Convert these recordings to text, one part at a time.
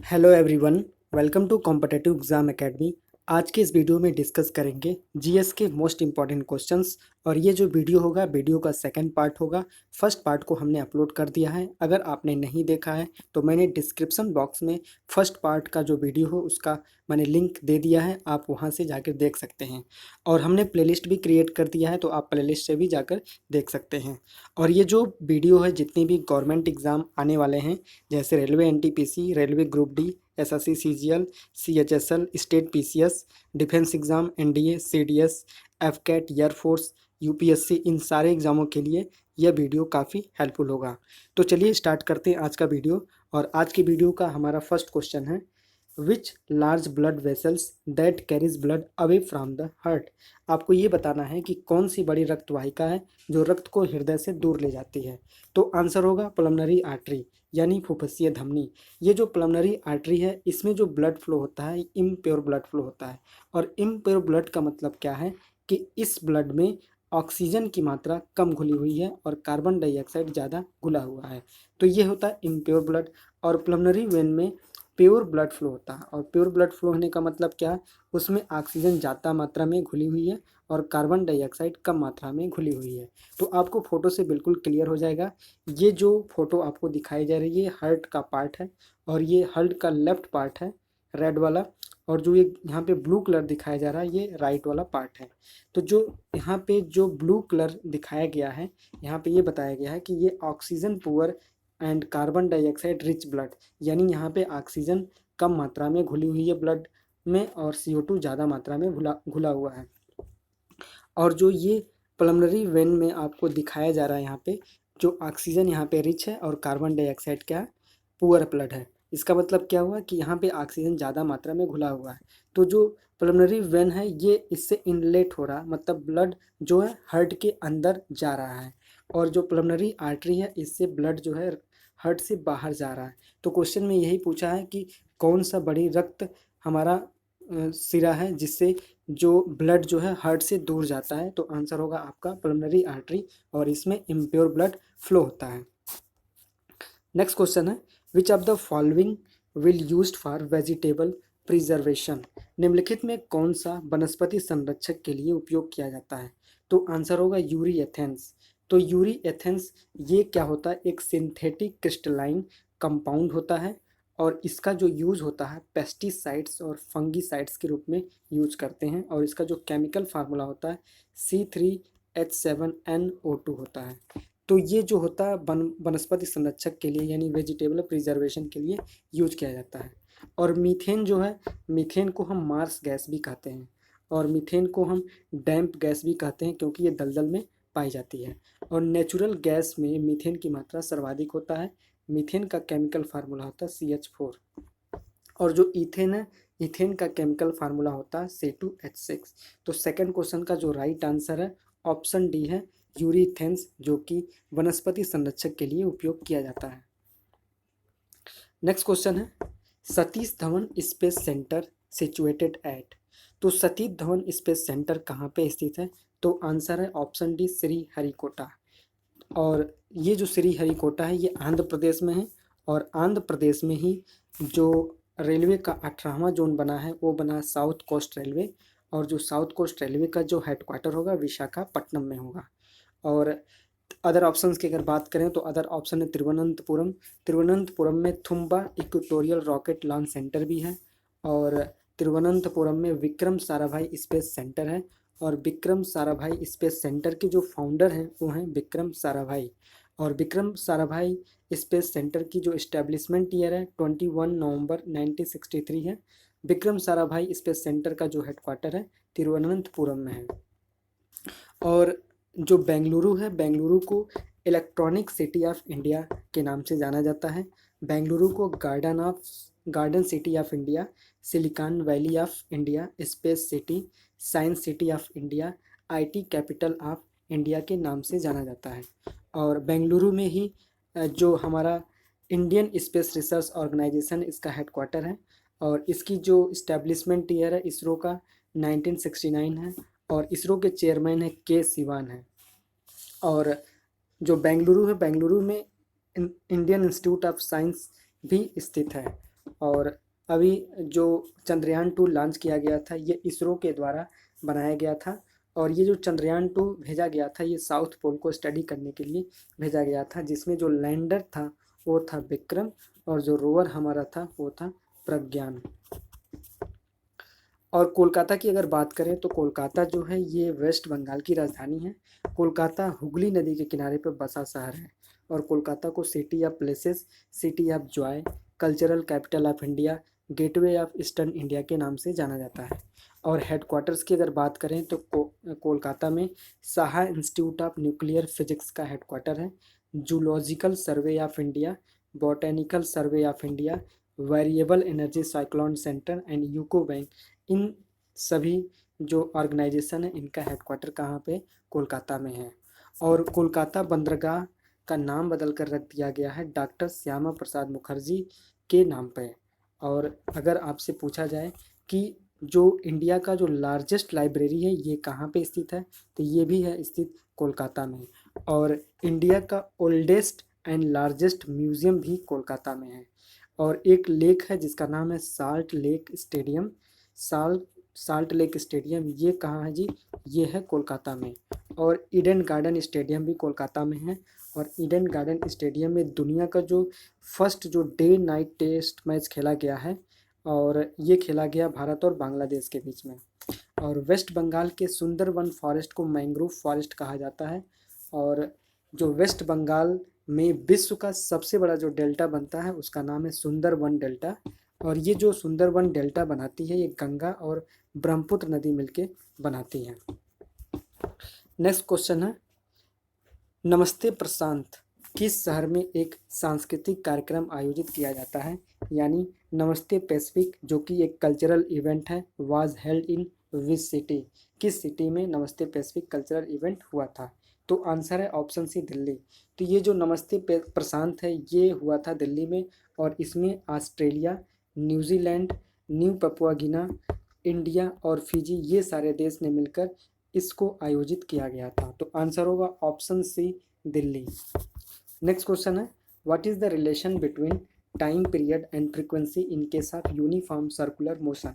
Hello everyone, welcome to competitive exam academy. आज के इस वीडियो में डिस्कस करेंगे जीएस के मोस्ट इंपॉर्टेंट क्वेश्चंस। और ये जो वीडियो होगा, वीडियो का सेकंड पार्ट होगा। फर्स्ट पार्ट को हमने अपलोड कर दिया है। अगर आपने नहीं देखा है तो मैंने डिस्क्रिप्शन बॉक्स में फर्स्ट पार्ट का जो वीडियो हो उसका मैंने लिंक दे दिया है, आप वहाँ से जाकर देख सकते हैं। और हमने प्लेलिस्ट भी क्रिएट कर दिया है, तो आप प्लेलिस्ट से भी जाकर देख सकते हैं। और ये जो वीडियो है, जितनी भी गवर्नमेंट एग्ज़ाम आने वाले हैं, जैसे railway NTPC, railway group D, SSC CGL, CHSL, state PCS, defence exam, NDA, CDS, AFCAT, air force, UPSC, इन सारे एग्ज़ामों के लिए यह वीडियो काफ़ी हेल्पफुल होगा। तो चलिए स्टार्ट करते हैं आज का वीडियो। और आज की वीडियो का हमारा फर्स्ट क्वेश्चन है, which large blood vessels that carries blood away from the heart. आपको ये बताना है कि कौन सी बड़ी रक्त वाहिका है जो रक्त को हृदय से दूर ले जाती है। तो आंसर होगा पल्मोनरी आर्टरी, यानी फुफ्फुसीय धमनी। ये जो पल्मोनरी आर्टरी है, इसमें जो ब्लड फ्लो होता है, इम्प्योर ब्लड फ्लो होता है। और इम्प्योर ब्लड का मतलब क्या है कि इस ब्लड में ऑक्सीजन की मात्रा कम घुली हुई है और कार्बन डाइऑक्साइड ज़्यादा घुला हुआ है। तो ये होता है इम्प्योर ब्लड। और पल्मोनरी वेन में प्योर ब्लड फ्लो होता है। और प्योर ब्लड फ्लो होने का मतलब क्या है, उसमें ऑक्सीजन ज़्यादा मात्रा में घुली हुई है और कार्बन डाइऑक्साइड कम मात्रा में घुली हुई है। तो आपको फोटो से बिल्कुल क्लियर हो जाएगा। ये जो फोटो आपको दिखाई जा रही है, हार्ट का पार्ट है। और ये हार्ट का लेफ्ट पार्ट है, रेड वाला। और जो ये यहाँ पे ब्लू कलर दिखाया जा रहा है, ये राइट वाला पार्ट है। तो जो यहाँ पे जो ब्लू कलर दिखाया गया है, यहाँ पे ये बताया गया है कि ये oxygen poor and carbon dioxide rich blood, यानी यहाँ पे ऑक्सीजन कम मात्रा में घुली हुई है ब्लड में और CO2 ज़्यादा मात्रा में घुला घुला हुआ है। और जो ये पल्मोनरी वेन में आपको दिखाया जा रहा है, यहाँ पे जो ऑक्सीजन यहाँ पे रिच है और कार्बन डाइऑक्साइड क्या है, पुअर ब्लड है। इसका मतलब क्या हुआ कि यहाँ पे ऑक्सीजन ज़्यादा मात्रा में घुला हुआ है। तो जो पल्मोनरी वेन है, ये इससे इनलेट हो रहा, मतलब ब्लड जो है हार्ट के अंदर जा रहा है। और जो पल्मोनरी आर्टरी है, इससे ब्लड जो है हार्ट से बाहर जा रहा है। तो क्वेश्चन में यही पूछा है कि कौन सा बड़ी रक्त हमारा सिरा है जिससे जो ब्लड जो है हार्ट से दूर जाता है। तो आंसर होगा आपका पल्मोनरी आर्टरी, और इसमें इम्प्योर ब्लड फ्लो होता है। नेक्स्ट क्वेश्चन है, which of the following will used for vegetable preservation. निम्नलिखित में कौन सा वनस्पति संरक्षक के लिए उपयोग किया जाता है। तो आंसर होगा यूरी एथेंस। तो यूरी एथेंस ये क्या होता है, एक सिंथेटिक क्रिस्टलाइन कंपाउंड होता है। और इसका जो यूज़ होता है पेस्टिसाइड्स और फंगीसाइड्स के रूप में यूज करते हैं। और इसका जो केमिकल फार्मूला होता है C3H7NO2 होता है। तो ये जो होता है वनस्पति संरक्षक के लिए, यानी वेजिटेबल प्रिजर्वेशन के लिए यूज किया जाता है। और मीथेन जो है, मीथेन को हम मार्स गैस भी कहते हैं। और मीथेन को हम डैम्प गैस भी कहते हैं, क्योंकि ये दलदल में पाई जाती है। और नेचुरल गैस में मीथेन की मात्रा सर्वाधिक होता है। मीथेन का केमिकल फार्मूला होता है CH4। और जो ईथेन है, ईथेन का केमिकल फार्मूला होता है C2H6। तो सेकंड क्वेश्चन का जो राइट आंसर है ऑप्शन डी है, यूरीथेंस, जो कि वनस्पति संरक्षक के लिए उपयोग किया जाता है। नेक्स्ट क्वेश्चन है, Satish Dhawan space centre situated at. तो सतीश धवन स्पेस सेंटर कहाँ पे स्थित है। तो आंसर है ऑप्शन डी, श्री हरिकोटा। और ये जो श्री हरिकोटा है, ये आंध्र प्रदेश में है। और आंध्र प्रदेश में ही जो रेलवे का 18वां जोन बना है, वो बना है साउथ कोस्ट रेलवे। और जो साउथ कोस्ट रेलवे का जो हेडक्वार्टर होगा, विशाखापट्टनम में होगा। और अदर ऑप्शंस की अगर बात करें तो अदर ऑप्शन है तिरुवनंतपुरम। तिरुवनंतपुरम में Thumba equatorial rocket launch centre भी है। और तिरुवनंतपुरम में विक्रम साराभाई स्पेस सेंटर है। और विक्रम साराभाई स्पेस सेंटर के जो फाउंडर हैं वो हैं विक्रम साराभाई। और विक्रम साराभाई स्पेस सेंटर की जो इस्टेब्लिशमेंट ईयर है 21 नवंबर 1963 है। विक्रम साराभाई स्पेस सेंटर का जो हेडक्वार्टर है तिरुवनंतपुरम में है। और जो बेंगलुरु है, बेंगलुरु को इलेक्ट्रॉनिक सिटी ऑफ इंडिया के नाम से जाना जाता है। बेंगलुरु को garden city of India, silicon valley of India, space city, science city of India, IT capital of India के नाम से जाना जाता है। और बेंगलुरु में ही जो हमारा इंडियन स्पेस रिसर्च ऑर्गेनाइजेशन, इसका हेडक्वार्टर है। और इसकी जो इस्टेब्लिशमेंट ईयर है इसरो का 1969 है। और इसरो के चेयरमैन है के सिवान है। और जो बेंगलुरु है, बेंगलुरु में इंडियन इंस्टीट्यूट ऑफ साइंस भी स्थित है। और अभी जो चंद्रयान 2 लॉन्च किया गया था ये इसरो के द्वारा बनाया गया था। और ये जो चंद्रयान 2 भेजा गया था ये साउथ पोल को स्टडी करने के लिए भेजा गया था, जिसमें जो लैंडर था वो था विक्रम और जो रोवर हमारा था वो था प्रज्ञान। और कोलकाता की अगर बात करें तो कोलकाता जो है ये वेस्ट बंगाल की राजधानी है। कोलकाता हुगली नदी के किनारे पर बसा शहर है और कोलकाता को city of places, city of Joy, cultural capital of India, gateway of eastern India के नाम से जाना जाता है। और हेडक्वार्टर्स की अगर बात करें तो कोलकाता में Saha institute of nuclear physics का हेडक्वार्टर है, zoological survey of India, botanical survey of India, variable energy cyclone centre and UCO bank, इन सभी जो ऑर्गेनाइजेशन है इनका हेडक्वार्टर कहाँ पे, कोलकाता में है। और कोलकाता बंदरगाह का नाम बदल कर रख दिया गया है डॉक्टर श्यामा प्रसाद मुखर्जी के नाम पे। और अगर आपसे पूछा जाए कि जो इंडिया का जो लार्जेस्ट लाइब्रेरी है ये कहाँ पे स्थित है, तो ये भी है स्थित कोलकाता में। और इंडिया का ओल्डेस्ट एंड लार्जेस्ट म्यूज़ियम भी कोलकाता में है। और एक लेक है जिसका नाम है salt lake stadium. Salt lake stadium ये कहाँ है जी, ये है कोलकाता में। और ईडन गार्डन स्टेडियम भी कोलकाता में है। और ईडन गार्डन स्टेडियम में दुनिया का जो फर्स्ट जो डे नाइट टेस्ट मैच खेला गया है और ये खेला गया भारत और बांग्लादेश के बीच में। और वेस्ट बंगाल के सुंदरवन फॉरेस्ट को मैंग्रोव फॉरेस्ट कहा जाता है। और जो वेस्ट बंगाल में विश्व का सबसे बड़ा जो डेल्टा बनता है उसका नाम है सुंदरवन डेल्टा। और ये जो सुंदरवन डेल्टा बनाती है ये गंगा और ब्रह्मपुत्र नदी मिलके बनाती है। नेक्स्ट क्वेश्चन है, नमस्ते प्रशांत किस शहर में एक सांस्कृतिक कार्यक्रम आयोजित किया जाता है, यानी नमस्ते पैसिफिक जो कि एक कल्चरल इवेंट है was held in which city, किस सिटी में नमस्ते पैसिफिक कल्चरल इवेंट हुआ था। तो आंसर है ऑप्शन सी दिल्ली। तो ये जो नमस्ते प्रशांत है ये हुआ था दिल्ली में और इसमें ऑस्ट्रेलिया, न्यूजीलैंड, न्यू पपुआ गिना, इंडिया और फिजी ये सारे देश ने मिलकर इसको आयोजित किया गया था। तो आंसर होगा option C Delhi. Next question है, what is the relation between time period and frequency in case of uniform circular motion.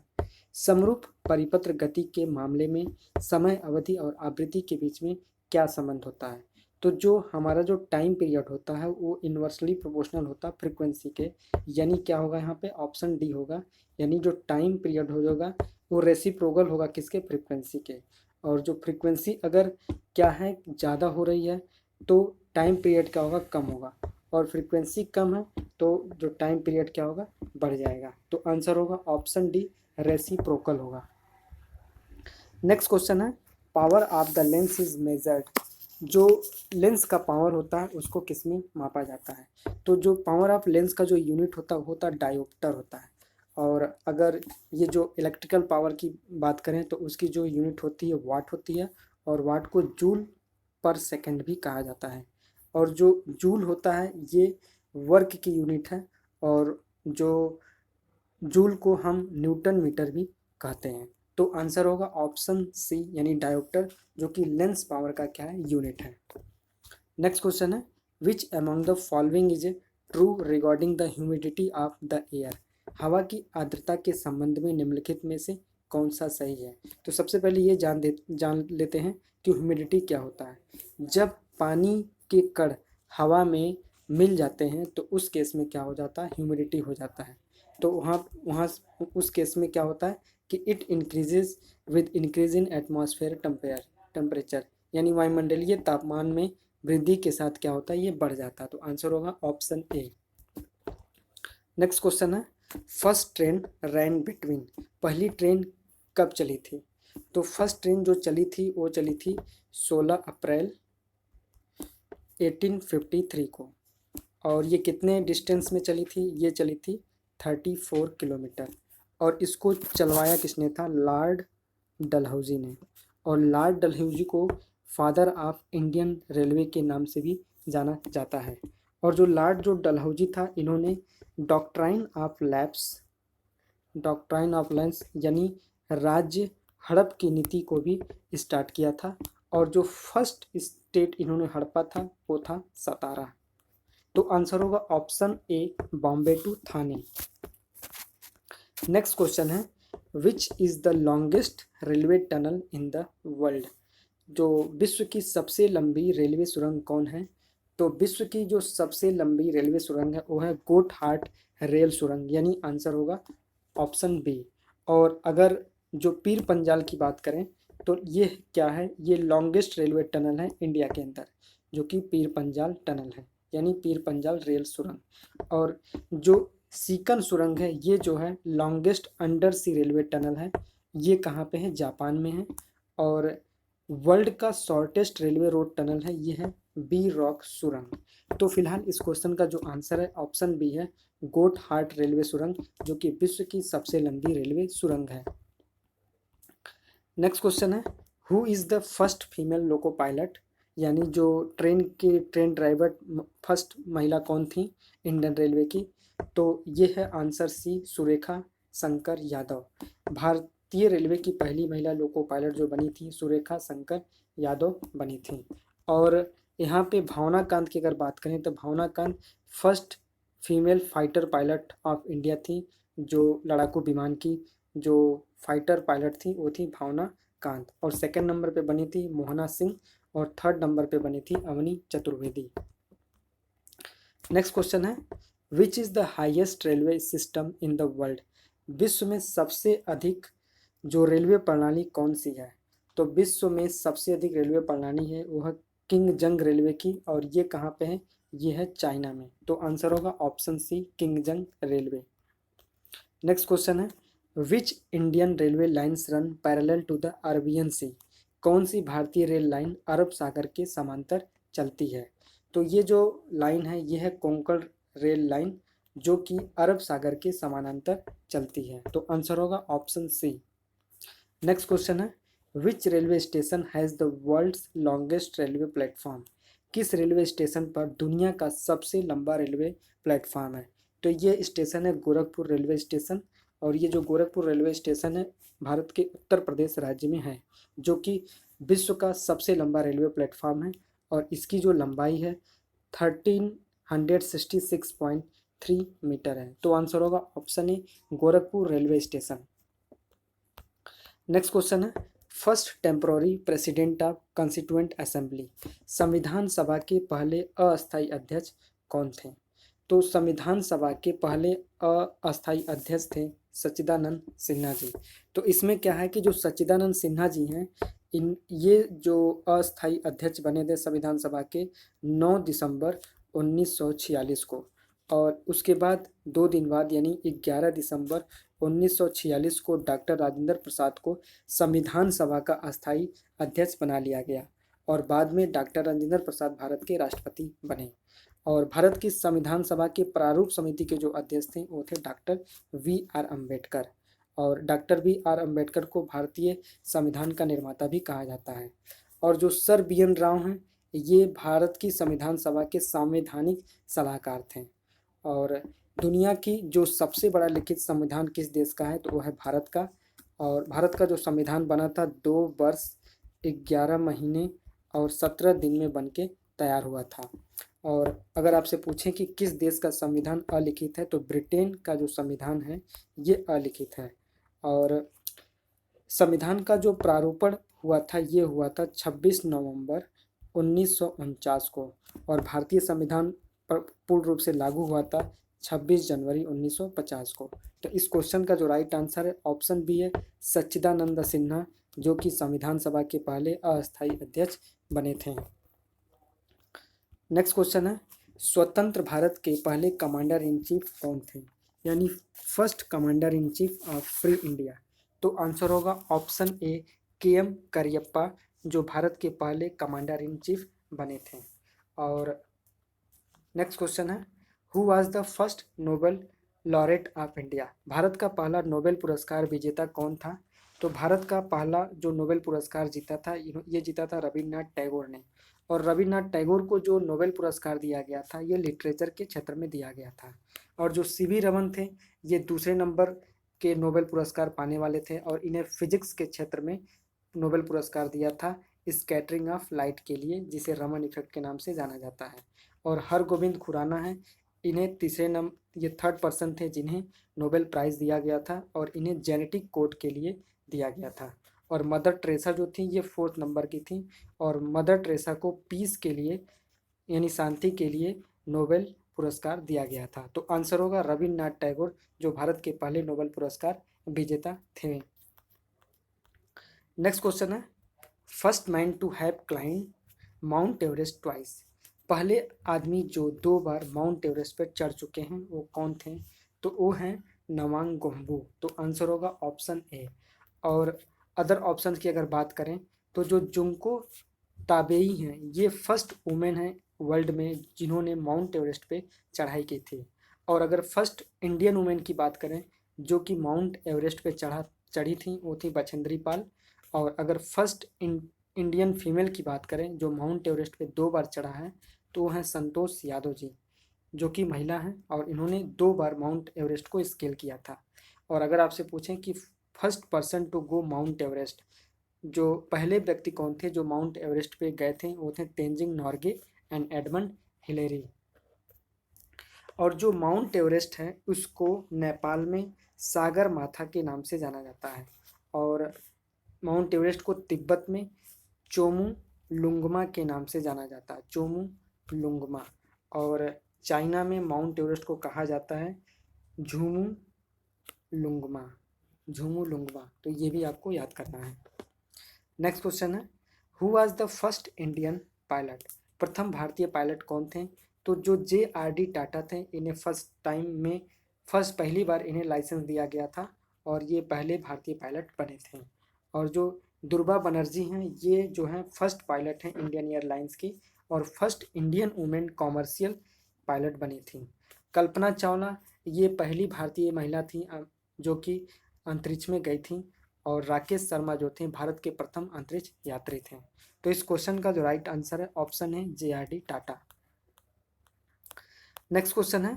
समरूप परिपत्र गति के मामले में समय अवधि और आवृत्ति के बीच में क्या संबंध होता है। तो जो हमारा जो टाइम पीरियड होता है वो इन्वर्सली प्रोपोर्शनल होता है फ्रीक्वेंसी के, यानी क्या होगा यहाँ पे ऑप्शन डी होगा, यानी जो टाइम पीरियड होगा वो रेसिप्रोकल होगा किसके, फ्रीक्वेंसी के। और जो फ्रीक्वेंसी अगर क्या है ज़्यादा हो रही है तो टाइम पीरियड क्या होगा, कम होगा। और फ्रीक्वेंसी कम है तो जो टाइम पीरियड क्या होगा, बढ़ जाएगा। तो आंसर होगा ऑप्शन डी रेसिप्रोकल होगा। नेक्स्ट क्वेश्चन है, power of the lens is measured. जो लेंस का पावर होता है उसको किस में मापा जाता है। तो जो पावर ऑफ लेंस का जो यूनिट होता है डायोप्टर होता है। और अगर ये जो इलेक्ट्रिकल पावर की बात करें तो उसकी जो यूनिट होती है वाट होती है और वाट को जूल पर सेकंड भी कहा जाता है। और जो जूल होता है ये वर्क की यूनिट है और जो जूल को हम न्यूटन मीटर भी कहते हैं। तो आंसर होगा ऑप्शन सी यानी डायोप्टर जो कि लेंस पावर का क्या है, यूनिट है। नेक्स्ट क्वेश्चन है, which among the following is true regarding the humidity of the air. हवा की आर्द्रता के संबंध में निम्नलिखित में से कौन सा सही है। तो सबसे पहले ये जान लेते हैं कि ह्यूमिडिटी क्या होता है। जब पानी के कण हवा में मिल जाते हैं तो उस केस में क्या हो जाता है, ह्यूमिडिटी हो जाता है। तो वहाँ उस केस में क्या होता है कि it increases with increase in atmosphere temperature, यानी वायुमंडलीय तापमान में वृद्धि के साथ क्या होता है, ये बढ़ जाता है। तो आंसर होगा ऑप्शन ए। नेक्स्ट क्वेश्चन है, फर्स्ट ट्रेन रैन बिटवीन। पहली ट्रेन कब चली थी। तो फर्स्ट ट्रेन जो चली थी वो चली थी 16 अप्रैल 1853 को। और ये कितने डिस्टेंस में चली थी, ये चली थी 34 किलोमीटर। और इसको चलवाया किसने था, लॉर्ड डलहौजी ने। और लॉर्ड डलहौजी को फादर ऑफ इंडियन रेलवे के नाम से भी जाना जाता है। और जो लॉर्ड जो डलहौजी था इन्होंने डॉक्ट्राइन ऑफ लैंड्स यानी राज्य हड़प की नीति को भी स्टार्ट किया था। और जो फर्स्ट स्टेट इन्होंने हड़पा था वो था सतारा। तो आंसर होगा option A Bombay to Thane. Next question है, which is the longest railway tunnel in the world? जो विश्व की सबसे लंबी रेलवे सुरंग कौन है? तो विश्व की जो सबसे लंबी रेलवे सुरंग है वो है गोटहार्ट रेल सुरंग, यानी आंसर होगा ऑप्शन बी। और अगर जो पीर पंजाल की बात करें तो ये क्या है, ये लॉन्गेस्ट रेलवे टनल है इंडिया के अंदर, जो कि पीर पंजाल टनल है, यानी पीर पंजाल रेल सुरंग। और जो सीकन सुरंग है ये जो है लॉन्गेस्ट अंडर सी रेलवे टनल है, ये कहाँ पे है, जापान में है। और वर्ल्ड का शॉर्टेस्ट रेलवे रोड टनल है ये है बी रॉक सुरंग। तो फिलहाल इस क्वेश्चन का जो आंसर है ऑप्शन बी है, गोट हार्ट रेलवे सुरंग, जो कि विश्व की सबसे लंबी रेलवे सुरंग है। नेक्स्ट क्वेश्चन है, who is the first female loco pilot? यानी जो ट्रेन ड्राइवर फर्स्ट महिला कौन थी इंडियन रेलवे की? तो ये है आंसर सी, सुरेखा शंकर यादव। भारतीय रेलवे की पहली महिला लोको पायलट जो बनी थी सुरेखा शंकर यादव बनी थी। और यहाँ पे भावना कांत की अगर बात करें तो Bhawana Kanth first female fighter pilot of India थी। जो लड़ाकू विमान की जो फाइटर पायलट थी वो थी भावना कांत। और सेकंड नंबर पे बनी थी मोहना सिंह, और थर्ड नंबर पे बनी थी अवनी चतुर्वेदी। नेक्स्ट क्वेश्चन है, which is the highest railway system in the world? विश्व में सबसे अधिक जो रेलवे प्रणाली कौन सी है? तो विश्व में सबसे अधिक रेलवे प्रणाली है वो है किंगजंग रेलवे की, और ये कहाँ पे है, ये है चाइना में। तो आंसर होगा option C, Konkan railway. Next question है, which Indian railway lines run parallel to the Arabian sea? कौन सी भारतीय रेल लाइन अरब सागर के समांतर चलती है? तो ये जो लाइन है ये है कोंकण रेल लाइन, जो कि अरब सागर के समानांतर चलती है। तो आंसर होगा ऑप्शन सी। नेक्स्ट क्वेश्चन है, which railway station has the world's longest railway platform? किस रेलवे स्टेशन पर दुनिया का सबसे लंबा रेलवे प्लेटफॉर्म है? तो ये स्टेशन है गोरखपुर रेलवे स्टेशन। और ये जो गोरखपुर रेलवे स्टेशन है भारत के उत्तर प्रदेश राज्य में है, जो कि विश्व का सबसे लंबा रेलवे प्लेटफॉर्म है। और इसकी जो लंबाई है 1366.3 मीटर है। तो आंसर होगा option A, Gorakhpur railway station. Next question है, first temporary president of constituent assembly? संविधान सभा के पहले अस्थायी अध्यक्ष कौन थे? तो संविधान सभा के पहले अस्थायी अध्यक्ष थे सच्चिदानंद सिन्हा जी। तो इसमें क्या है कि जो सच्चिदानंद सिन्हा जी हैं, इन ये जो अस्थायी अध्यक्ष बने थे संविधान सभा के 9 दिसंबर 1946 को। और उसके बाद 2 दिन बाद यानी 11 दिसंबर 1946 को डॉक्टर राजेंद्र प्रसाद को संविधान सभा का अस्थायी अध्यक्ष बना लिया गया। और बाद में डॉक्टर राजेंद्र प्रसाद भारत के राष्ट्रपति बने। और भारत की संविधान सभा के प्रारूप समिति के जो अध्यक्ष थे वो थे डॉक्टर V.R. अम्बेडकर। और डॉक्टर V.R. अम्बेडकर को भारतीय संविधान का निर्माता भी कहा जाता है। और जो सर B.N. राव हैं ये भारत की संविधान सभा के संवैधानिक सलाहकार थे। और दुनिया की जो सबसे बड़ा लिखित संविधान किस देश का है, तो वो है भारत का। और भारत का जो संविधान बना था 2 वर्ष 11 महीने और 17 दिन में बन के तैयार हुआ था। और अगर आपसे पूछें कि किस देश का संविधान अलिखित है, तो ब्रिटेन का जो संविधान है ये अलिखित है। और संविधान का जो प्रारूपण हुआ था ये हुआ था 26 नवंबर 1949 को। और भारतीय संविधान पूर्ण रूप से लागू हुआ था 26 जनवरी 1950 को। तो इस क्वेश्चन का जो राइट आंसर है ऑप्शन बी है, सच्चिदानंद सिन्हा, जो कि संविधान सभा के पहले अस्थायी अध्यक्ष बने थे। नेक्स्ट क्वेश्चन है, स्वतंत्र भारत के पहले कमांडर इन चीफ कौन थे? यानी first commander in chief of free India. तो आंसर होगा ऑप्शन ए, KM करियप्पा, जो भारत के पहले कमांडर इन चीफ बने थे। और नेक्स्ट क्वेश्चन है, who was the first Nobel laureate of India? Bharat का पहला नोबेल पुरस्कार विजेता कौन था? तो भारत का पहला जो नोबेल पुरस्कार जीता था ये जीता था रविन्द्रनाथ टैगोर ने। और रविन्द्रनाथ टैगोर को जो नोबेल पुरस्कार दिया गया था ये लिटरेचर के क्षेत्र में दिया गया था। और जो CV रमन थे ये दूसरे नंबर के नोबेल पुरस्कार पाने वाले थे, और इन्हें फिजिक्स के क्षेत्र में नोबेल पुरस्कार दिया था स्कैटरिंग ऑफ लाइट के लिए, जिसे रमन इफेक्ट के नाम से जाना जाता है। और हरगोविंद खुराना है इन्हें तीसरे नंबर, ये थर्ड पर्सन थे जिन्हें नोबेल प्राइज़ दिया गया था और इन्हें जेनेटिक कोड के लिए दिया गया था। और मदर टेरेसा जो थी ये फोर्थ नंबर की थी, और मदर टेरेसा को पीस के लिए यानी शांति के लिए नोबेल पुरस्कार दिया गया था। तो आंसर होगा रविन्द्रनाथ टैगोर, जो भारत के पहले नोबेल पुरस्कार विजेता थे। नेक्स्ट क्वेश्चन है, first man to have climb Mount Everest twice. पहले आदमी जो 2 बार माउंट एवरेस्ट पर चढ़ चुके हैं वो कौन थे? तो वो हैं नवांग गोम्बू। तो आंसर होगा ऑप्शन ए। और अदर ऑप्शन की अगर बात करें तो जो जुंको ताबेई हैं ये फर्स्ट वुमेन हैं वर्ल्ड में जिन्होंने माउंट एवरेस्ट पे चढ़ाई की थी। और अगर फर्स्ट इंडियन वुमेन की बात करें जो कि माउंट एवरेस्ट पे चढ़ी थी वो थी बछेंद्री पाल। और अगर फर्स्ट इंडियन फीमेल की बात करें जो माउंट एवरेस्ट पे 2 बार चढ़ा है तो वो हैं संतोष यादव जी, जो कि महिला हैं और इन्होंने 2 बार माउंट एवरेस्ट को स्केल किया था। और अगर आपसे पूछें कि first person to go Mount Everest, जो पहले व्यक्ति कौन थे जो माउंट एवरेस्ट पे गए थे, वो थे Tenzing Norgay and Edmund Hillary. और जो माउंट एवरेस्ट है उसको नेपाल में सागर माथा के नाम से जाना जाता है। और माउंट एवरेस्ट को तिब्बत में चोमू लुंगमा के नाम से जाना जाता है, चोमू लुंगमा। और चाइना में माउंट एवरेस्ट को कहा जाता है झुमू लुंगमा, झुमू लुंगमा। तो ये भी आपको याद करना है। नेक्स्ट क्वेश्चन है, who was the first Indian pilot. प्रथम भारतीय पायलट कौन थे? तो जो JRD टाटा थे इन्हें पहली बार इन्हें लाइसेंस दिया गया था और ये पहले भारतीय पायलट बने थे। और जो दुर्गा बनर्जी हैं ये जो हैं फर्स्ट पायलट हैं इंडियन एयरलाइंस की और first Indian women commercial pilot बनी थी। कल्पना चावला ये पहली भारतीय महिला थी जो कि अंतरिक्ष में गई थी। और राकेश शर्मा जो थे भारत के प्रथम अंतरिक्ष यात्री थे। तो इस क्वेश्चन का जो राइट आंसर है ऑप्शन है JRD टाटा। नेक्स्ट क्वेश्चन है,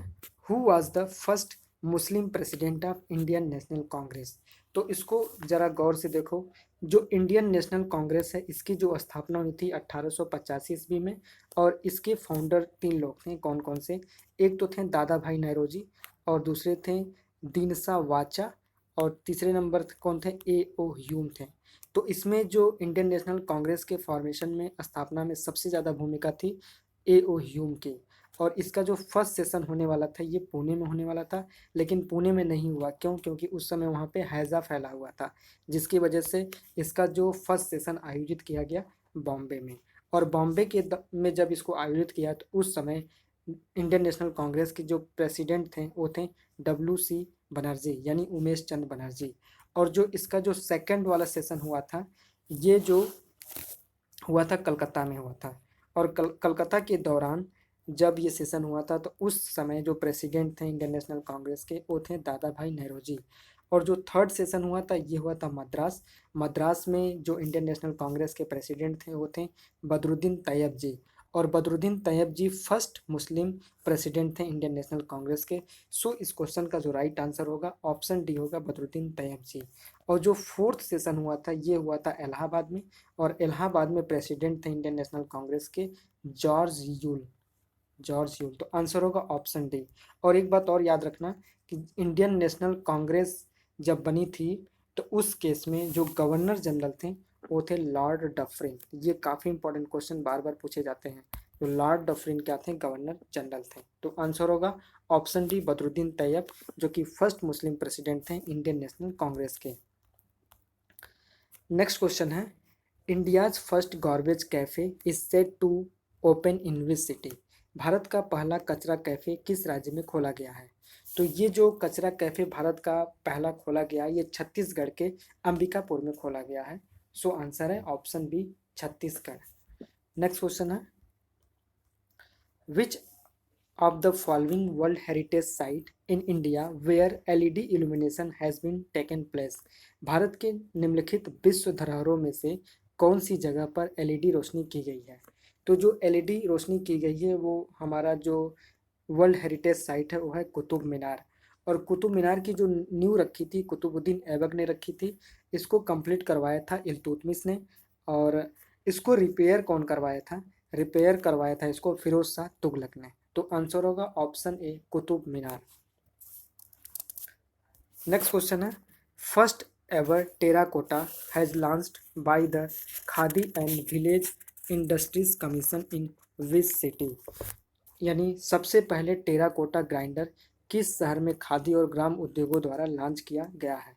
who was the first Muslim president of Indian National Congress. तो इसको जरा गौर से देखो, जो इंडियन नेशनल कांग्रेस है इसकी जो स्थापना हुई थी 1885 ईस्वी में। और इसके फाउंडर 3 लोग थे, कौन कौन से? एक तो थे दादा भाई नौरोजी, और दूसरे थे दीनसा वाचा, और तीसरे नंबर कौन थे? A.O. ह्यूम थे। तो इसमें जो इंडियन नेशनल कांग्रेस के फॉर्मेशन में स्थापना में सबसे ज़्यादा भूमिका थी A.O. ह्यूम की। और इसका जो फर्स्ट सेशन होने वाला था ये पुणे में होने वाला था, लेकिन पुणे में नहीं हुआ। क्यों? क्योंकि उस समय वहाँ पे हैज़ा फैला हुआ था, जिसकी वजह से इसका जो फर्स्ट सेशन आयोजित किया गया बॉम्बे में। और बॉम्बे में जब इसको आयोजित किया तो उस समय इंडियन नेशनल कांग्रेस के जो प्रेसिडेंट थे वो थे WC बनर्जी, यानी उमेश चंद बनर्जी। और जो इसका जो सेकंड वाला सेशन हुआ था ये जो हुआ था कलकत्ता में हुआ था। और कलकत्ता के दौरान जब ये सेशन हुआ था तो उस समय जो प्रेसिडेंट थे इंडियन नेशनल कांग्रेस के वो थे दादा भाई नौरोजी। और जो थर्ड सेशन हुआ था ये हुआ था मद्रास। मद्रास में जो इंडियन नेशनल कांग्रेस के प्रेसिडेंट थे वो थे बदरुद्दीन तैयब जी। और बदरुद्दीन तैयब जी फर्स्ट मुस्लिम प्रेसिडेंट थे इंडियन नेशनल कांग्रेस के। सो इस क्वेश्चन का जो राइट आंसर होगा ऑप्शन डी होगा, बदरुद्दीन तैयब जी। और जो फोर्थ सेशन हुआ था ये हुआ था इलाहाबाद में। और इलाहाबाद में प्रेसिडेंट थे इंडियन नेशनल कांग्रेस के जॉर्ज यूल, जॉर्ज यूल। तो आंसर होगा ऑप्शन डी। और एक बात और याद रखना कि इंडियन नेशनल कांग्रेस जब बनी थी तो उस केस में जो गवर्नर जनरल थे वो थे लॉर्ड डफरिन। ये काफ़ी इंपॉर्टेंट क्वेश्चन बार बार पूछे जाते हैं। तो लॉर्ड डफरिन क्या थे? गवर्नर जनरल थे। तो आंसर होगा ऑप्शन डी, बदरुद्दीन तैयब, जो कि फर्स्ट मुस्लिम प्रेसिडेंट थे इंडियन नेशनल कांग्रेस के। नेक्स्ट क्वेश्चन है, India's first garbage cafe is set to open in which city. Bharat का पहला कचरा कैफे किस राज्य में खोला गया है? तो ये जो कचरा कैफे भारत का पहला खोला गया ये छत्तीसगढ़ के अंबिकापुर में खोला गया है। सो आंसर है option B, Chhattisgarh. Next question है, which of the following World Heritage Site in India where LED illumination has been taken place। Bharat के निम्नलिखित विश्व धरोहरों में से कौन सी जगह पर LED रोशनी की गई है? तो जो LED रोशनी की गई है वो हमारा जो वर्ल्ड हेरिटेज साइट है वो है कुतुब मीनार। और कुतुब मीनार की जो नींव रखी थी कुतुबुद्दीन ऐबक ने रखी थी। इसको कंप्लीट करवाया था इल्तुतमिश ने। और इसको रिपेयर कौन करवाया था? रिपेयर करवाया था इसको फिरोज शाह तुगलक ने। तो आंसर होगा option A Qutub Minar. Next question है, first ever terracotta has launched by the Khadi and village industries commission in which city. यानी सबसे पहले टेराकोटा ग्राइंडर किस शहर में खादी और ग्राम उद्योगों द्वारा लॉन्च किया गया है।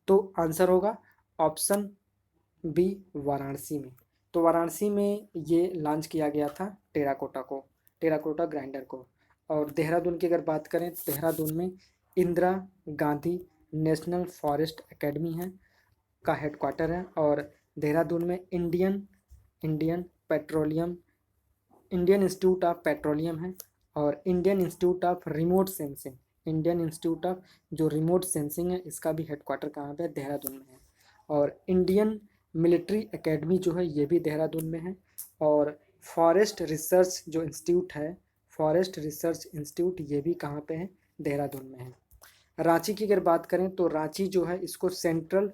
तो आंसर होगा ऑप्शन बी वाराणसी में। तो वाराणसी में ये लॉन्च किया गया था टेराकोटा ग्राइंडर को। और देहरादून की अगर बात करें तो देहरादून में Indira Gandhi national forest academy है का हेडक्वार्टर है। और देहरादून में Indian petroleum Indian institute of petroleum है। और Indian institute of remote sensing Indian institute of जो रिमोट सेंसिंग है इसका भी हेडक्वार्टर कहाँ पे है, देहरादून में है। और इंडियन मिलिट्री एकेडमी जो है ये भी देहरादून में है। और फॉरेस्ट रिसर्च इंस्टीट्यूट ये भी कहाँ पे है, देहरादून में है। रांची की अगर बात करें तो रांची जो है इसको सेंट्रल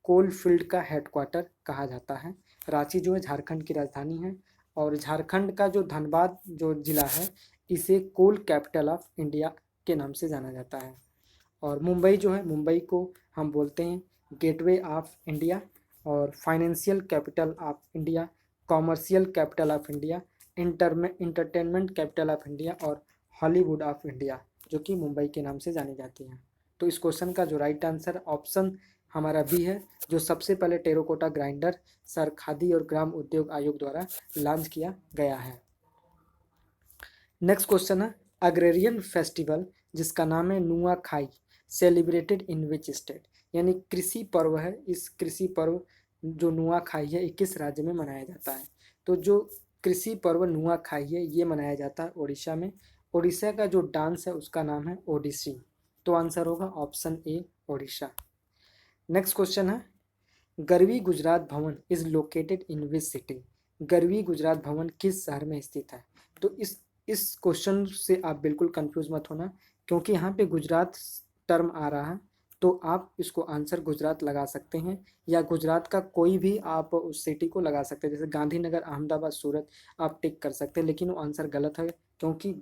कोल फील्ड का हेडक्वार्टर कहा जाता है। रांची जो है झारखंड की राजधानी है। और झारखंड का जो धनबाद जो जिला है इसे कोल कैपिटल ऑफ इंडिया के नाम से जाना जाता है। और मुंबई जो है, मुंबई को हम बोलते हैं गेटवे ऑफ इंडिया और financial capital of India, commercial capital of India, entertainment capital of India और हॉलीवुड ऑफ इंडिया, जो कि मुंबई के नाम से जानी जाती हैं। तो इस क्वेश्चन का जो राइट आंसर ऑप्शन हमारा बी है, जो सबसे पहले टेराकोटा ग्राइंडर सर खादी और ग्राम उद्योग आयोग द्वारा लॉन्च किया गया है। नेक्स्ट क्वेश्चन है, अग्रेरियन फेस्टिवल जिसका नाम है Nuakhai celebrated in which state. यानी कृषि पर्व है, इस कृषि पर्व जो नुआखाई है 21 राज्य में मनाया जाता है। तो जो कृषि पर्व नुआखाई है ये मनाया जाता है उड़ीसा में। उड़ीसा का जो डांस है उसका नाम है ओडिसी। तो आंसर होगा option A Orissa. Next question है, Garvi Gujarat Bhavan is located in which city. Garvi Gujarat Bhavan किस शहर में स्थित है। तो इस क्वेश्चन से आप बिल्कुल कंफ्यूज मत होना, क्योंकि यहाँ पे गुजरात टर्म आ रहा है। तो आप इसको आंसर गुजरात लगा सकते हैं या गुजरात का कोई भी आप उस सिटी को लगा सकते हैं, जैसे गांधीनगर, अहमदाबाद, सूरत आप टिक कर सकते हैं। लेकिन वो आंसर गलत है, क्योंकि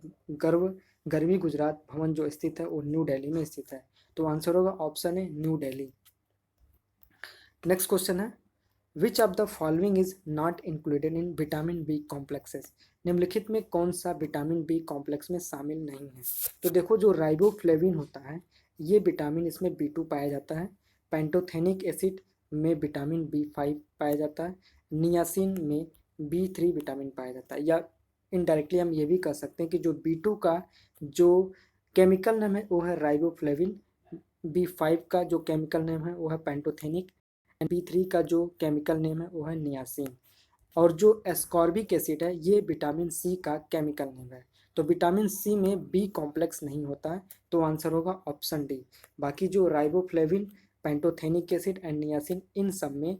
गरवी गुजरात भवन जो स्थित है वो न्यू दिल्ली में स्थित है। तो आंसर होगा option A new Delhi. Next question है, which of the following is not included in vitamin B complexes. निम्नलिखित में कौन सा विटामिन बी कॉम्प्लेक्स में शामिल नहीं है। तो देखो, जो राइबोफ्लेविन होता है ये विटामिन, इसमें B2 पाया जाता है। पैंटोथेनिक एसिड में विटामिन B5 पाया जाता है। नियासिन में B3 विटामिन पाया जाता है। या इनडायरेक्टली हम ये भी कह सकते हैं कि जो B2 का जो केमिकल नेम है वो है राइबोफ्लेविन, B5 का जो केमिकल नेम है वो है पैंटोथेनिक, B3 का जो केमिकल नेम है वो है नियासिन। और जो एस्कॉर्बिक एसिड है ये विटामिन सी का केमिकल नेम है। तो विटामिन सी में बी कॉम्प्लेक्स नहीं होता है, तो आंसर होगा ऑप्शन डी। बाकी जो riboflavin, pantothenic acid and niacin, इन सब में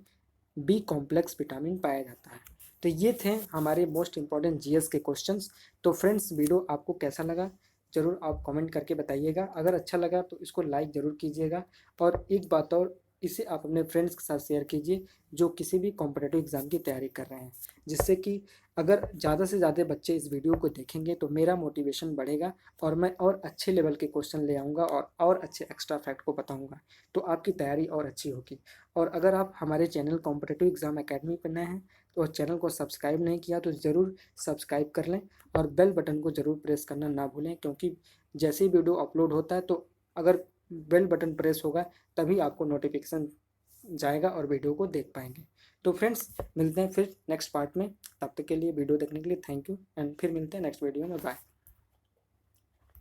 बी कॉम्प्लेक्स विटामिन पाया जाता है। तो ये थे हमारे मोस्ट इंपॉर्टेंट जीएस के क्वेश्चंस। तो फ्रेंड्स, वीडियो आपको कैसा लगा ज़रूर आप कमेंट करके बताइएगा। अगर अच्छा लगा तो इसको लाइक ज़रूर कीजिएगा। और एक बात और, इसे आप अपने फ्रेंड्स के साथ शेयर कीजिए जो किसी भी कॉम्पिटिटिव एग्ज़ाम की तैयारी कर रहे हैं, जिससे कि अगर ज़्यादा से ज़्यादा बच्चे इस वीडियो को देखेंगे तो मेरा मोटिवेशन बढ़ेगा और मैं और अच्छे लेवल के क्वेश्चन ले आऊँगा और अच्छे एक्स्ट्रा फैक्ट को बताऊँगा, तो आपकी तैयारी और अच्छी होगी। और अगर आप हमारे चैनल कॉम्पिटिटिव एग्ज़ाम अकेडमी पर नए हैं तो चैनल को सब्सक्राइब नहीं किया तो ज़रूर सब्सक्राइब कर लें और बेल बटन को ज़रूर प्रेस करना ना भूलें, क्योंकि जैसे ही वीडियो अपलोड होता है तो अगर बेल बटन प्रेस होगा तभी आपको नोटिफिकेशन जाएगा और वीडियो को देख पाएंगे। तो फ्रेंड्स, मिलते हैं फिर नेक्स्ट पार्ट में। तब तक के लिए वीडियो देखने के लिए थैंक यू एंड फिर मिलते हैं नेक्स्ट वीडियो में। बाय।